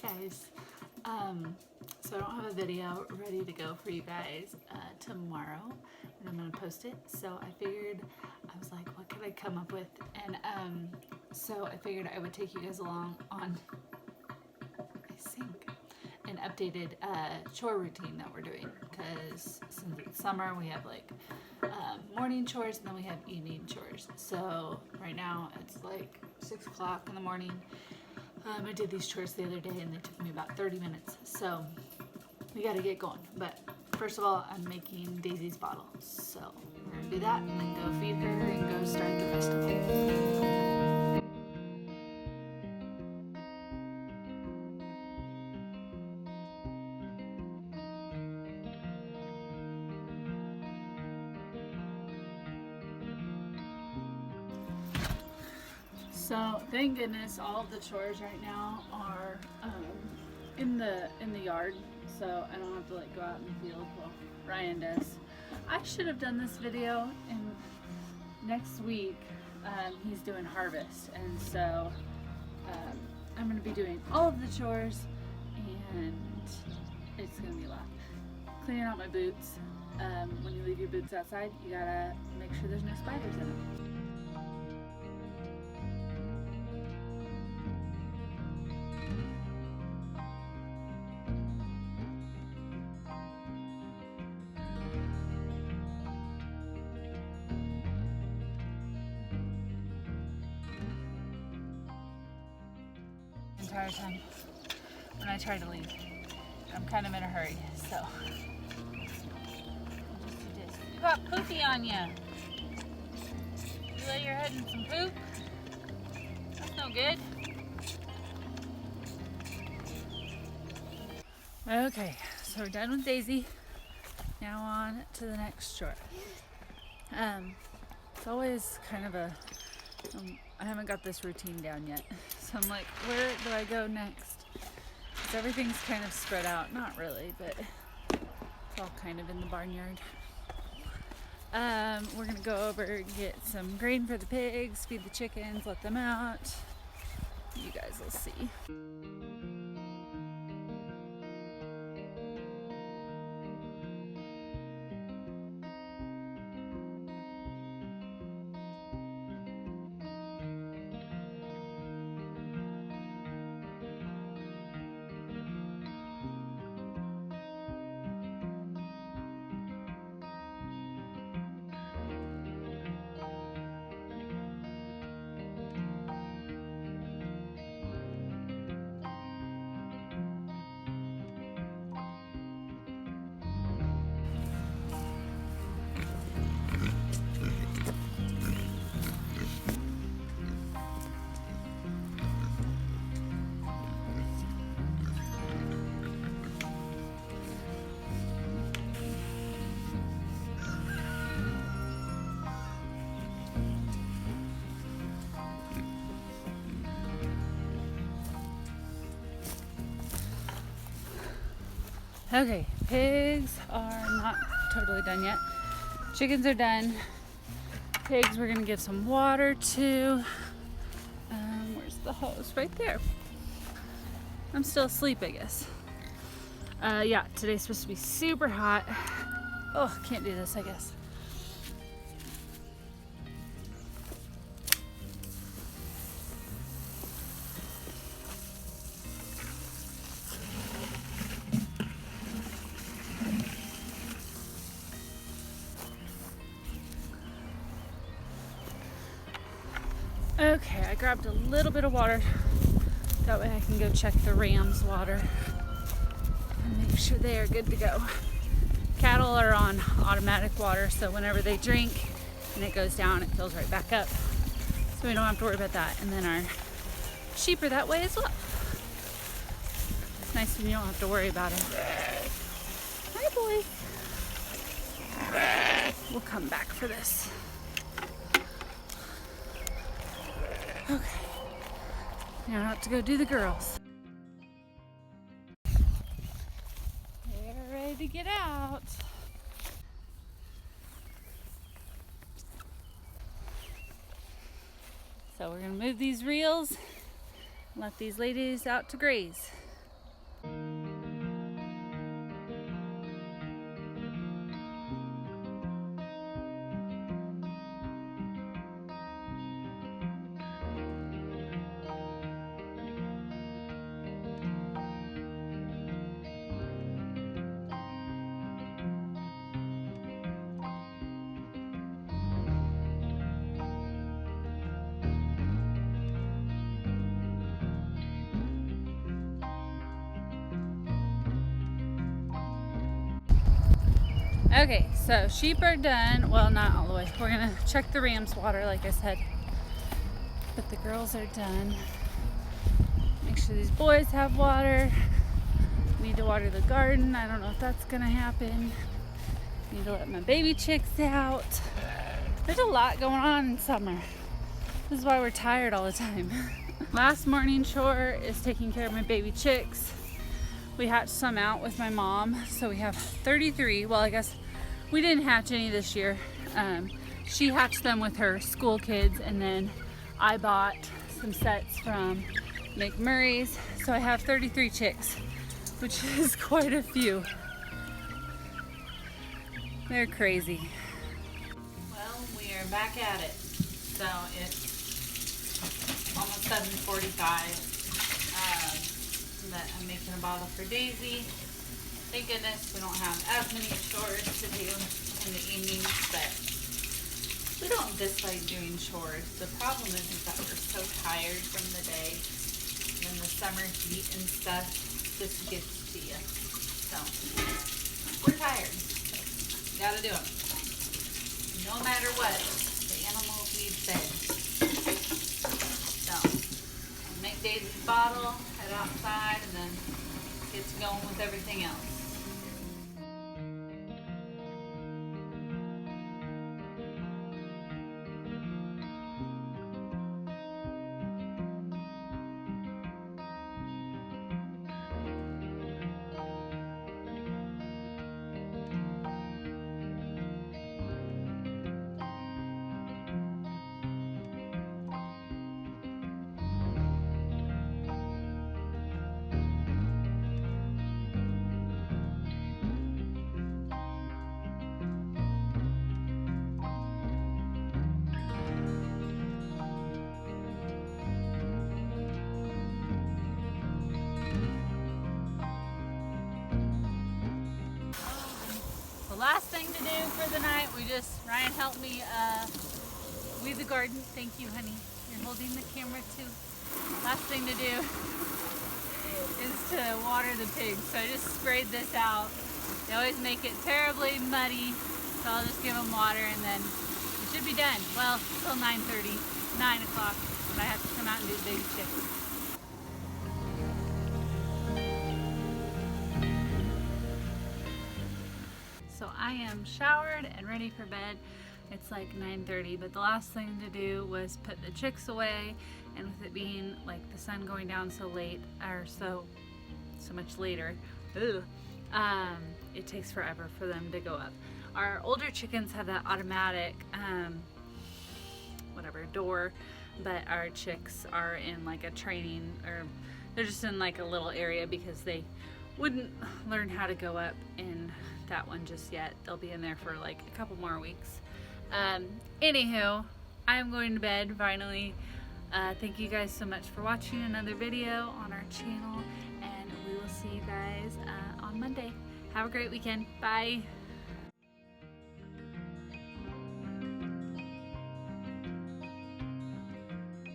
Guys, so I don't have a video ready to go for you guys tomorrow, and I'm gonna post it. So I figured, I was like, what could I come up with? And so I figured I would take you guys along on, an updated chore routine that we're doing, because since it's summer we have like morning chores and then we have evening chores. So right now it's like 6 o'clock in the morning. I did these chores the other day and they took me about 30 minutes. So we got to get going. But first of all, I'm making Daisy's bottle. So we're going to do that and then go feed her and go start the rest of the day. So thank goodness all of the chores right now are in the yard, so I don't have to like go out in the field. Well, Ryan does. I should have done this video, and next week he's doing harvest, and so I'm going to be doing all of the chores, and it's going to be a lot. Cleaning out my boots. When you leave your boots outside, you gotta make sure there's no spiders in them. Entire time when I try to leave, I'm kind of in a hurry, so you got poopy on you. You lay your head in some poop? That's no good. Okay, so we're done with Daisy. Now on to the next chore. It's always kind of I haven't got this routine down yet. So I'm like, where do I go next? Because everything's kind of spread out. Not really, but it's all kind of in the barnyard. We're going to go over and get some grain for the pigs, feed the chickens, let them out. You guys will see. Okay, pigs are not totally done yet. Chickens are done. Pigs we're gonna give some water to. Where's the hose? Right there. I'm still asleep, I guess. Yeah, today's supposed to be super hot. Oh, can't do this, I guess. Okay, I grabbed a little bit of water. That way I can go check the ram's water and make sure they are good to go. Cattle are on automatic water, so whenever they drink and it goes down, it fills right back up. So we don't have to worry about that. And then our sheep are that way as well. It's nice when you don't have to worry about them. Hi, boys. We'll come back for this. Okay, now I have to go do the girls. They're ready to get out. So we're gonna move these reels and let these ladies out to graze. Okay, so sheep are done. Well, not all the way. We're gonna check the ram's water, like I said. But the girls are done. Make sure these boys have water. Need to water the garden. I don't know if that's gonna happen. Need to let my baby chicks out. There's a lot going on in summer. This is why we're tired all the time. Last morning chore is taking care of my baby chicks. We hatched some out with my mom, so we have 33. Well, I guess we didn't hatch any this year. She hatched them with her school kids, and then I bought some sets from McMurray's. So I have 33 chicks, which is quite a few. They're crazy. Well, we are back at it. So it's almost 7:45. But I'm making a bottle for Daisy. Thank goodness we don't have as many chores to do in the evenings, but we don't dislike doing chores. The problem is that we're so tired from the day, and the summer heat and stuff just gets to you. So we're tired. Gotta do them. No matter what, the animals need fed. So I'll make Daisy's bottle, head outside, and then get to going with everything else. The last thing to do for the night, Ryan helped me weed the garden. Thank you, honey. You're holding the camera too. Last thing to do is to water the pigs. So I just sprayed this out. They always make it terribly muddy, so I'll just give them water and then it should be done. Well, till 9:30, 9 o'clock, but I have to come out and do the baby chicks. So I am showered and ready for bed. It's like 9:30, but the last thing to do was put the chicks away, and with it being like the sun going down so late, or so much later, it takes forever for them to go up. Our older chickens have that automatic door, but our chicks are in like a training, or they're just in like a little area because they wouldn't learn how to go up in that one just yet. They'll be in there for like a couple more weeks. Anywho, I'm going to bed finally. Thank you guys so much for watching another video on our channel, and we will see you guys on Monday. Have a great weekend. Bye.